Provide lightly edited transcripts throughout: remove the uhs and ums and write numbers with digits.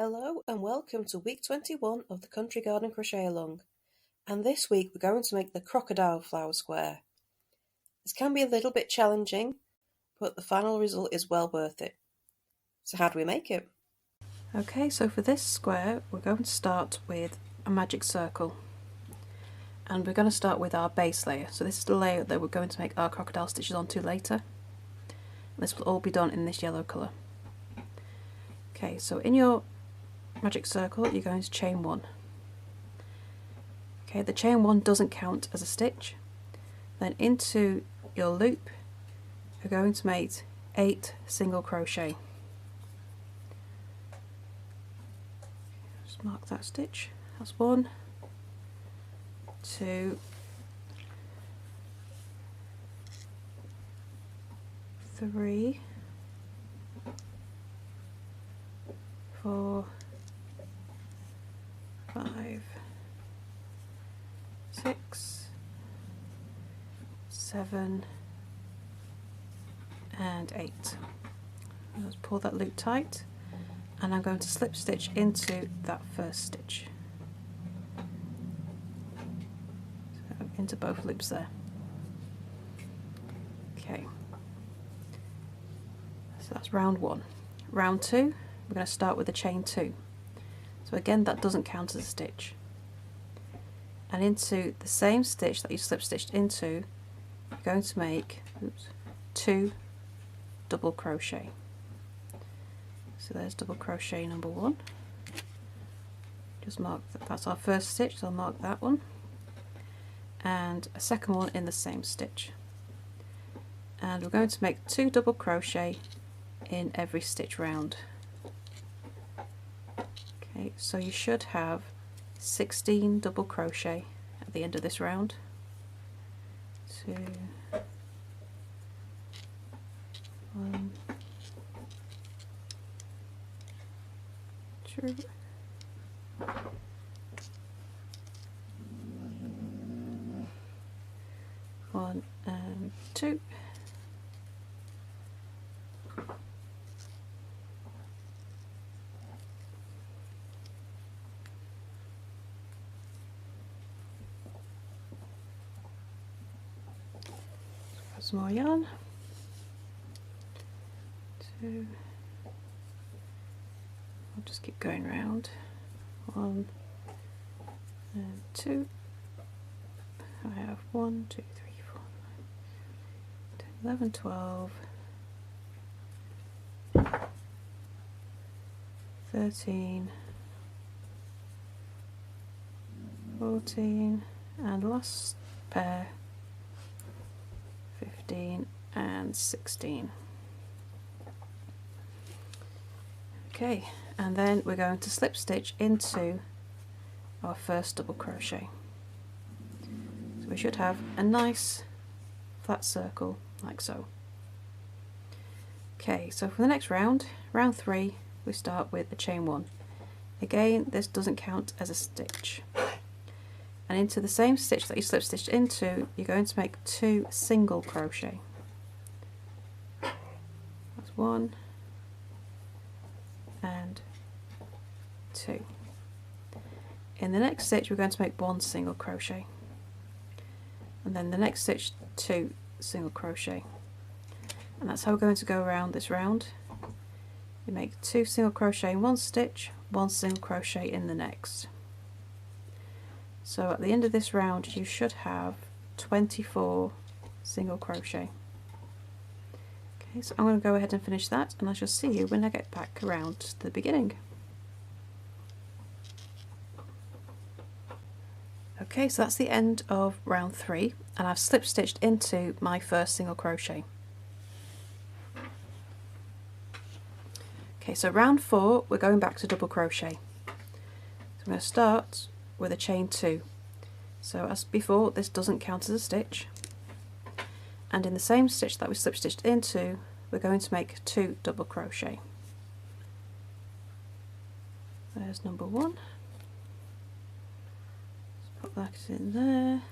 Hello and welcome to week 21 of the Country Garden Crochet Along, and this week we're going to make the Crocodile Flower square. This can be a little bit challenging, but the final result is well worth it. So how do we make it? Okay, so for this square we're going to start with a magic circle, and we're going to start with our base layer. So this is the layer that we're going to make our crocodile stitches onto later. This will all be done in this yellow colour. Okay, so in your magic circle you're going to chain one. Okay, the chain one doesn't count as a stitch. Then into your loop you're going to make 8 single crochet. Just mark that stitch. That's 1, 2, 3, 4, 5, 6, 7, and 8. Let's pull that loop tight, and I'm going to slip stitch into that first stitch. So into both loops there. Okay. So that's round 1. Round 2, we're going to start with a chain 2. So again, that doesn't count as a stitch. And into the same stitch that you slip stitched into, you're going to make 2 double crochet. So there's double crochet number 1. Just mark that, that's our first stitch, so I'll mark that one. And a second one in the same stitch. And we're going to make 2 double crochet in every stitch round. Okay, so you should have 16 double crochet at the end of this round. 2, 1, 2, 1 and 2. Some more yarn. 2. I'll just keep going round. 1 and 2. I have 1, 2, 3, 4, 5, 10, 11, 12, 13, 14, and last pair 15 and 16. Okay, and then we're going to slip stitch into our first double crochet. So we should have a nice flat circle like so. Okay, so for the next round, round 3, we start with a chain 1. Again, this doesn't count as a stitch. And into the same stitch that you slip stitched into, you're going to make 2 single crochet. That's 1 and 2. In the next stitch we're going to make 1 single crochet, and then the next stitch 2 single crochet, and that's how we're going to go around this round. You make 2 single crochet in one stitch, 1 single crochet in the next. So at the end of this round you should have 24 single crochet. Okay, so I'm going to go ahead and finish that, and I shall see you when I get back around to the beginning. Okay, so that's the end of round 3, and I've slip stitched into my first single crochet. Okay, so round 4 we're going back to double crochet. So I'm going to start with a chain 2. So as before, this doesn't count as a stitch, and in the same stitch that we slip stitched into, we're going to make 2 double crochet. There's number 1. Put that in there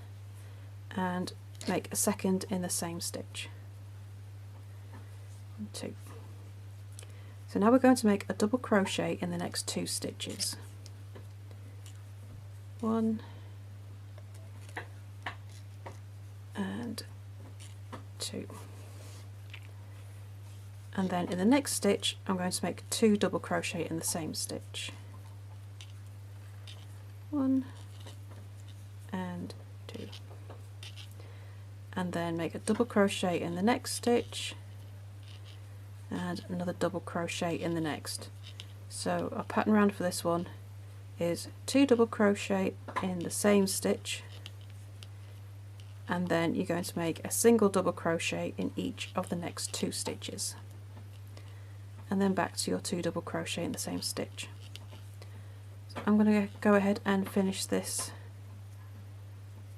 and make a second in the same stitch. 1, 2. So now we're going to make a double crochet in the next 2 stitches. 1 and 2. And then in the next stitch I'm going to make 2 double crochet in the same stitch. 1 and 2. And then make a double crochet in the next stitch and another double crochet in the next. So our pattern round for this one is 2 double crochet in the same stitch, and then you're going to make a single double crochet in each of the next 2 stitches, and then back to your 2 double crochet in the same stitch. So I'm going to go ahead and finish this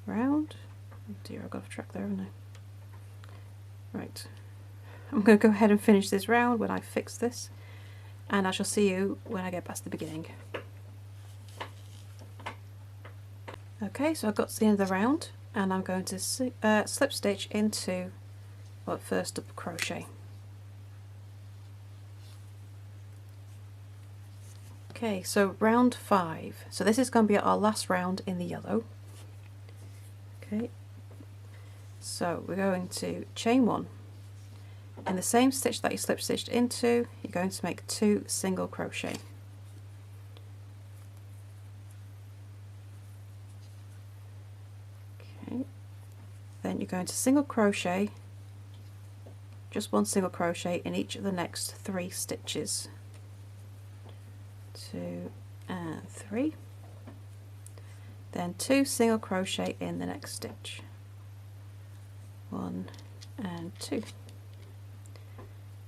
round. Oh dear, I've got off track there, haven't I? Right, I'm going to go ahead and finish this round when I fix this, and I shall see you when I get past the beginning. Okay, so I've got to the end of the round and I'm going to slip stitch into first double crochet. Okay, so round 5. So this is going to be our last round in the yellow. Okay, so we're going to chain 1. In the same stitch that you slip stitched into, you're going to make 2 single crochet. Okay, then you're going to single crochet, just 1 single crochet in each of the next 3 stitches. 2 and 3. Then 2 single crochet in the next stitch. 1 and 2.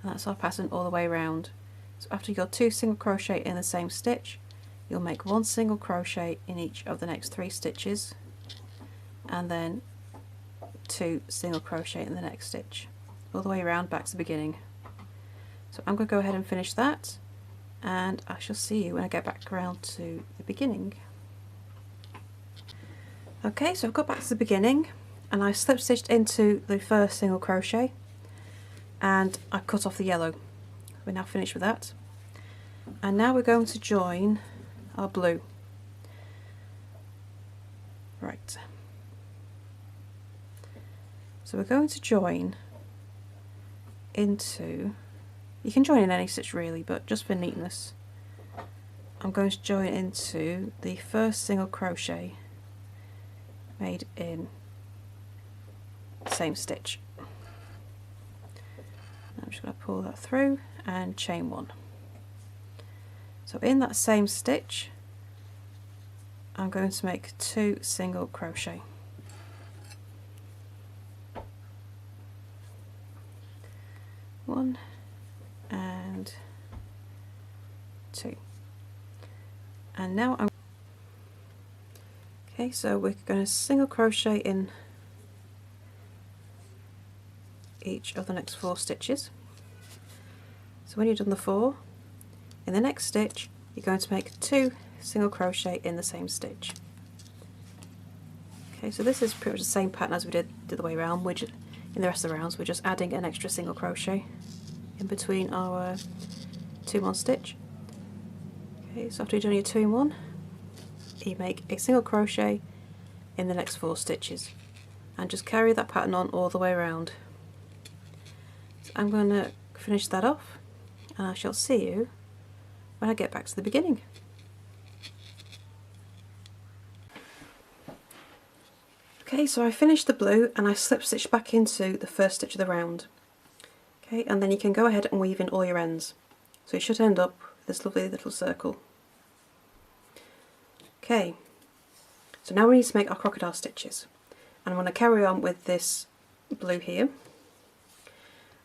And that's our pattern all the way around. So after your 2 single crochet in the same stitch, you'll make 1 single crochet in each of the next 3 stitches, and then 2 single crochet in the next stitch, all the way around back to the beginning. So I'm going to go ahead and finish that, and I shall see you when I get back around to the beginning. Okay, so I've got back to the beginning and I slip stitched into the first single crochet and I cut off the yellow. We're now finished with that, and now we're going to join our blue. Right, so we're going to join into, you can join in any stitch really, but just for neatness I'm going to join into the first single crochet made in the same stitch. I'm just going to pull that through and chain 1. So in that same stitch I'm going to make 2 single crochet. One and 2. And now I'm okay, so we're going to single crochet in each of the next 4 stitches. So when you've done the 4, in the next stitch you're going to make 2 single crochet in the same stitch. Okay, so this is pretty much the same pattern as we did the other way around. We're just, in the rest of the rounds we're just adding an extra single crochet in between our 2 in 1 stitch. Okay, so after you've done your 2 in 1, you make a single crochet in the next 4 stitches and just carry that pattern on all the way around. So I'm going to finish that off and I shall see you when I get back to the beginning. Okay, so I finished the blue and I slip stitched back into the first stitch of the round. Okay, and then you can go ahead and weave in all your ends. So you should end up with this lovely little circle. Okay, so now we need to make our crocodile stitches. And I'm going to carry on with this blue here.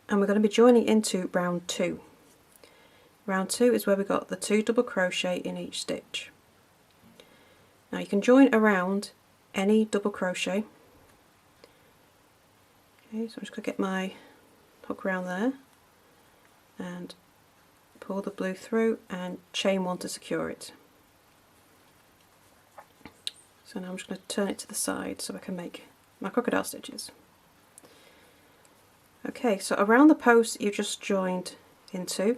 And we're going to be joining into round 2. Round 2 is where we got the 2 double crochet in each stitch. Now you can join around any double crochet. Okay, so I'm just going to get my hook around there and pull the blue through and chain 1 to secure it. So now I'm just going to turn it to the side so I can make my crocodile stitches. Okay, so around the post you just joined into,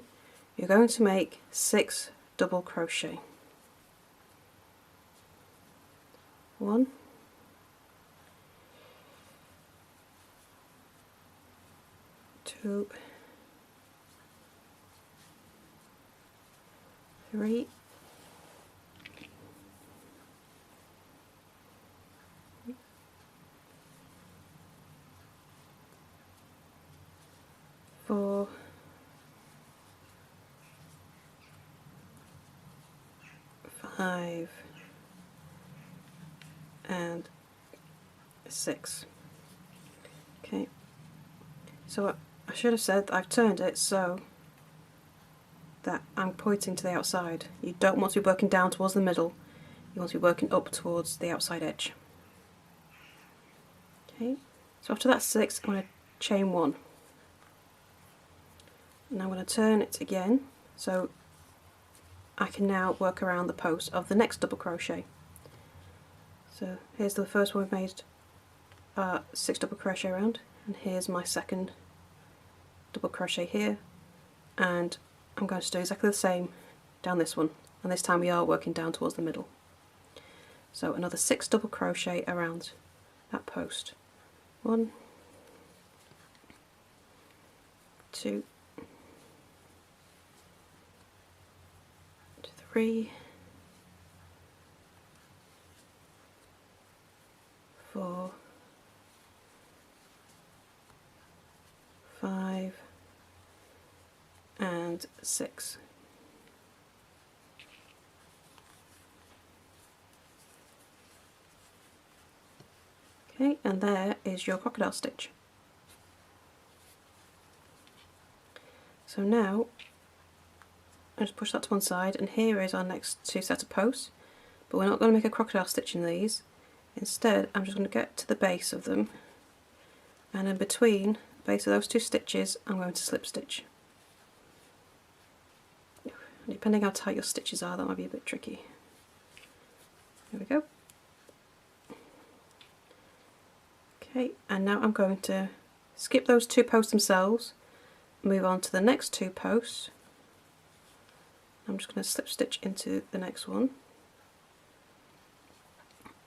you're going to make 6 double crochet. 1, 2, 3, 4, 5, and 6. Okay, so I should have said that I've turned it so that I'm pointing to the outside. You don't want to be working down towards the middle, you want to be working up towards the outside edge. Okay, so after that 6, I'm going to chain 1. And I'm going to turn it again so I can now work around the post of the next double crochet. So here's the first one we've made 6 double crochet around, and here's my second double crochet here, and I'm going to do exactly the same down this one, and this time we are working down towards the middle. So another 6 double crochet around that post. 1, 2, 3, 4, 5, and 6. Okay, and there is your crocodile stitch. So now I'll just push that to one side, and here is our next 2 sets of posts, but we're not going to make a crocodile stitch in these. Instead, I'm just going to get to the base of them, and in between the base of those 2 stitches I'm going to slip stitch. Depending how tight your stitches are, that might be a bit tricky. There we go. Okay, and now I'm going to skip those 2 posts themselves, move on to the next 2 posts. I'm just going to slip stitch into the next one,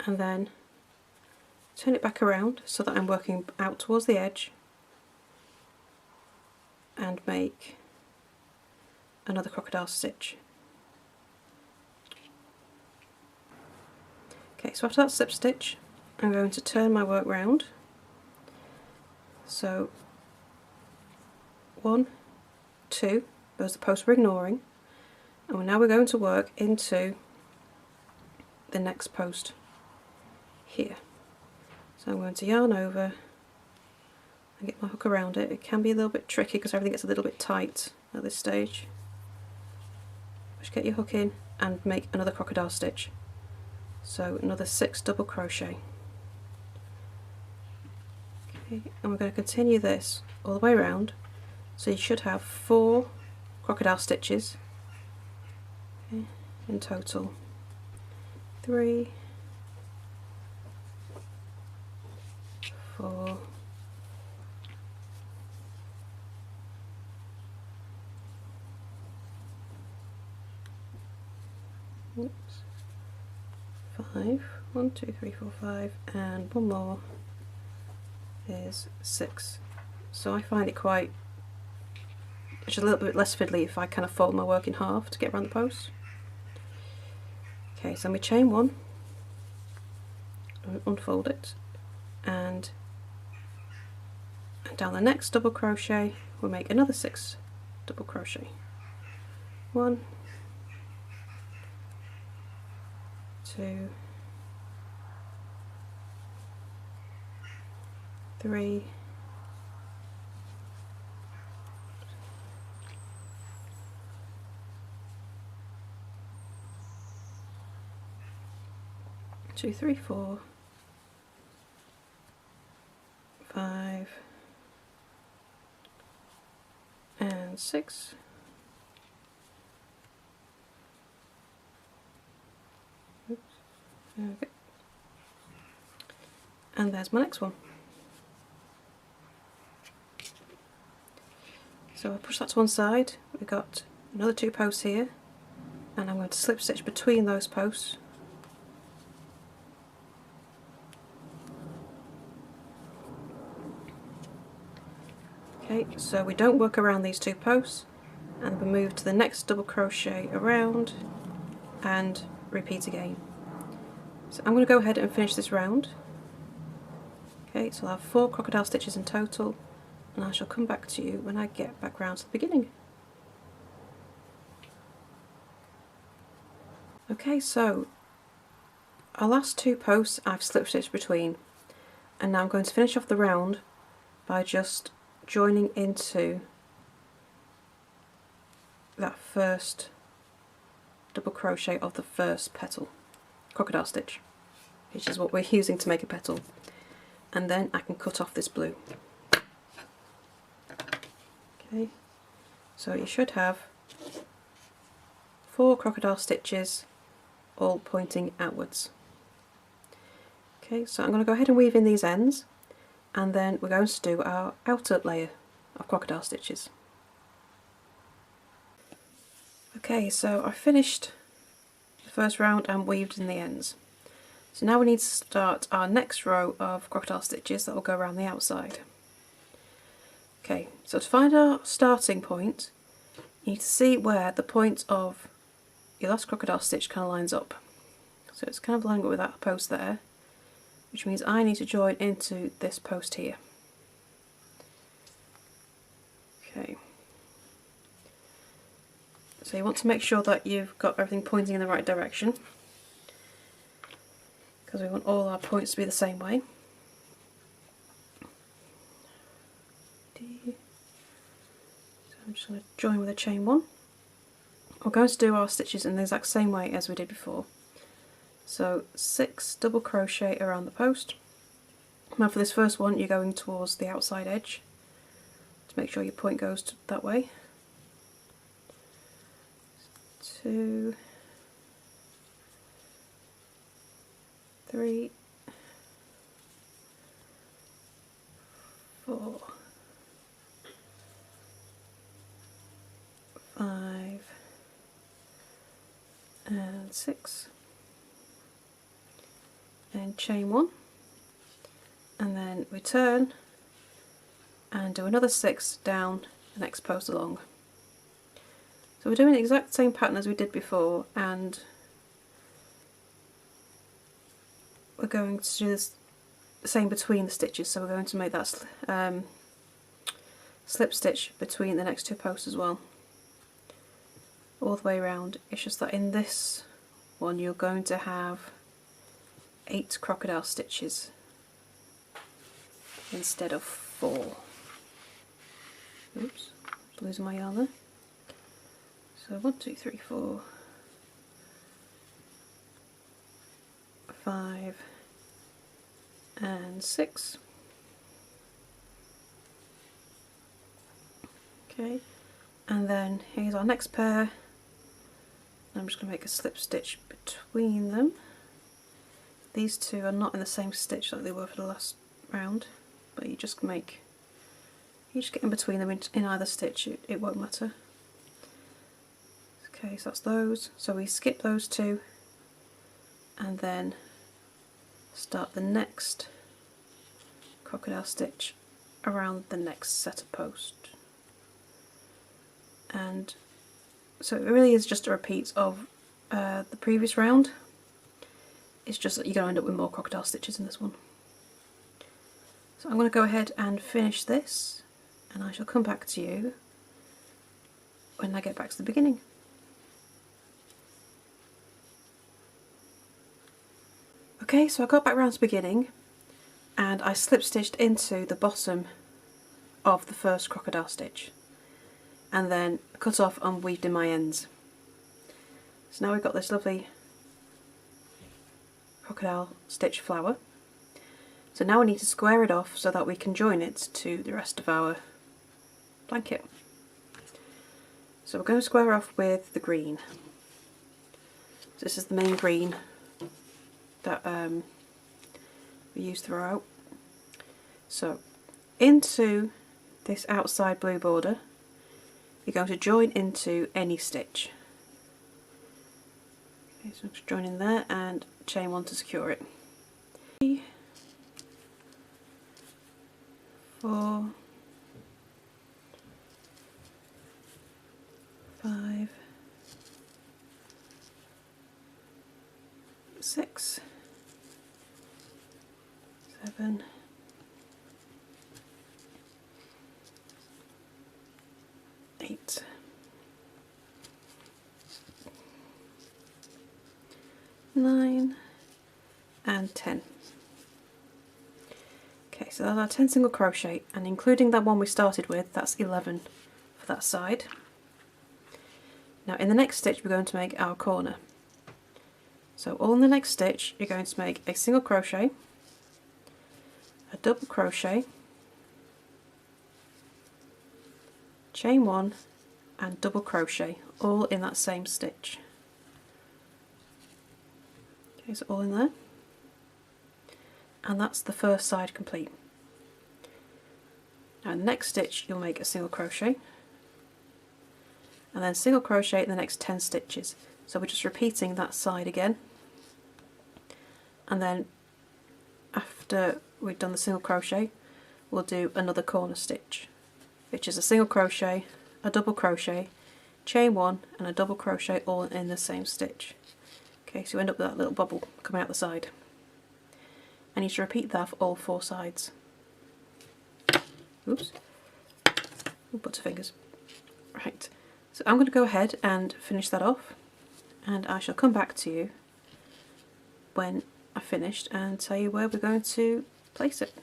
and then turn it back around so that I'm working out towards the edge, and make another crocodile stitch. Okay, so after that slip stitch I'm going to turn my work round. So 1, 2, those are the posts we're ignoring, and now we're going to work into the next post here. So I'm going to yarn over and get my hook around it. It can be a little bit tricky because everything gets a little bit tight at this stage. Just get your hook in and make another crocodile stitch. So another 6 double crochet. Okay, and we're going to continue this all the way around. So you should have 4 crocodile stitches, okay, in total. 3, 4, 5, 1, 2, 3, 4, 5, and one more is 6. So I find it it's a little bit less fiddly if I kind of fold my work in half to get around the post. Okay, so we chain 1, unfold it, and down the next double crochet we'll make another 6 double crochet. 1, 2, 3, 2, 3, 4, 5, and 6. Oops. There we go. And there's my next one. So I'll push that to one side. We've got another 2 posts here, and I'm going to slip stitch between those posts. Okay, so we don't work around these 2 posts, and we move to the next double crochet around and repeat again. So I'm going to go ahead and finish this round. Okay, so I'll have 4 crocodile stitches in total, and I shall come back to you when I get back round to the beginning. Okay, so our last 2 posts I've slip stitched between, and now I'm going to finish off the round by just joining into that first double crochet of the first petal, crocodile stitch, which is what we're using to make a petal, and then I can cut off this blue. Okay, so you should have 4 crocodile stitches all pointing outwards. Okay, so I'm going to go ahead and weave in these ends, and then we're going to do our outer layer of crocodile stitches. Okay, so I finished the first round and weaved in the ends. So now we need to start our next row of crocodile stitches that will go around the outside. Okay, so to find our starting point, you need to see where the point of your last crocodile stitch kind of lines up. So it's kind of lining up with that post there, which means I need to join into this post here. Okay. So you want to make sure that you've got everything pointing in the right direction, because we want all our points to be the same way. So I'm just going to join with a chain 1. We're going to do our stitches in the exact same way as we did before. So 6 double crochet around the post. Now for this first one you're going towards the outside edge to make sure your point goes that way. 2, 3, 4, 5 and 6, and chain 1, and then we turn and do another 6 down the next post along. So we're doing the exact same pattern as we did before, and we're going to do this the same between the stitches, so we're going to make that slip stitch between the next 2 posts as well, all the way around. It's just that in this one you're going to have 8 crocodile stitches instead of 4. Oops, losing my yarn there. So 1, 2, 3, 4, 5 and 6. Okay, and then here's our next pair. I'm just going to make a slip stitch between them. These 2 are not in the same stitch like they were for the last round, but you just get in between them in either stitch, it won't matter. Okay, so that's those. So we skip those 2 and then start the next crocodile stitch around the next set of posts. And so it really is just a repeat of the previous round. It's just that you're going to end up with more crocodile stitches in this one. So I'm going to go ahead and finish this, and I shall come back to you when I get back to the beginning. Okay, so I got back round to the beginning and I slip stitched into the bottom of the first crocodile stitch and then cut off and weaved in my ends. So now we've got this lovely crocodile stitch flower. So now we need to square it off so that we can join it to the rest of our blanket. So we're going to square off with the green. So this is the main green that we use throughout. So into this outside blue border you're going to join into any stitch. Okay, so just join in there and chain one to secure it. 3, 4, 5, 6, 7, 8, 9 and 10. Okay, so that's our 10 single crochet, and including that one we started with, that's 11 for that side. Now in the next stitch we're going to make our corner. So all in the next stitch you're going to make a single crochet, a double crochet, chain one and double crochet, all in that same stitch. Okay, so all in there, and that's the first side complete. Now in the next stitch you'll make a single crochet and then single crochet in the next 10 stitches. So we're just repeating that side again, and then after we've done the single crochet we'll do another corner stitch, which is a single crochet, a double crochet, chain one and a double crochet, all in the same stitch. Okay, so you end up with that little bubble coming out the side, and you should repeat that for all 4 sides. Oops, butterfingers. Right, so I'm going to go ahead and finish that off, and I shall come back to you when I've finished and tell you where we're going to place it.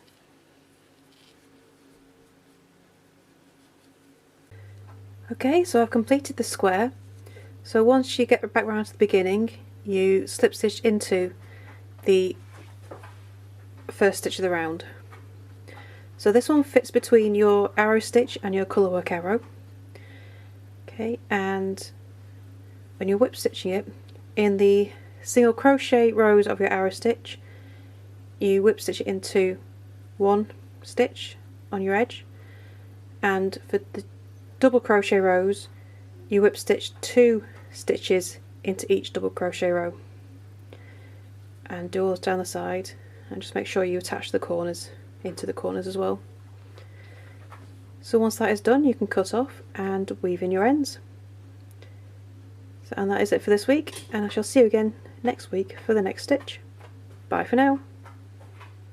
Okay, so I've completed the square. So once you get back round to the beginning, you slip stitch into the first stitch of the round. So this one fits between your arrow stitch and your colourwork arrow. Okay, and when you're whip stitching it, in the single crochet rows of your arrow stitch, you whip stitch it into 1 stitch on your edge, and for the double crochet rows you whip stitch 2 stitches into each double crochet row, and do all this down the side, and just make sure you attach the corners into the corners as well. So once that is done you can cut off and weave in your ends. So, and that is it for this week, and I shall see you again next week for the next stitch. Bye for now.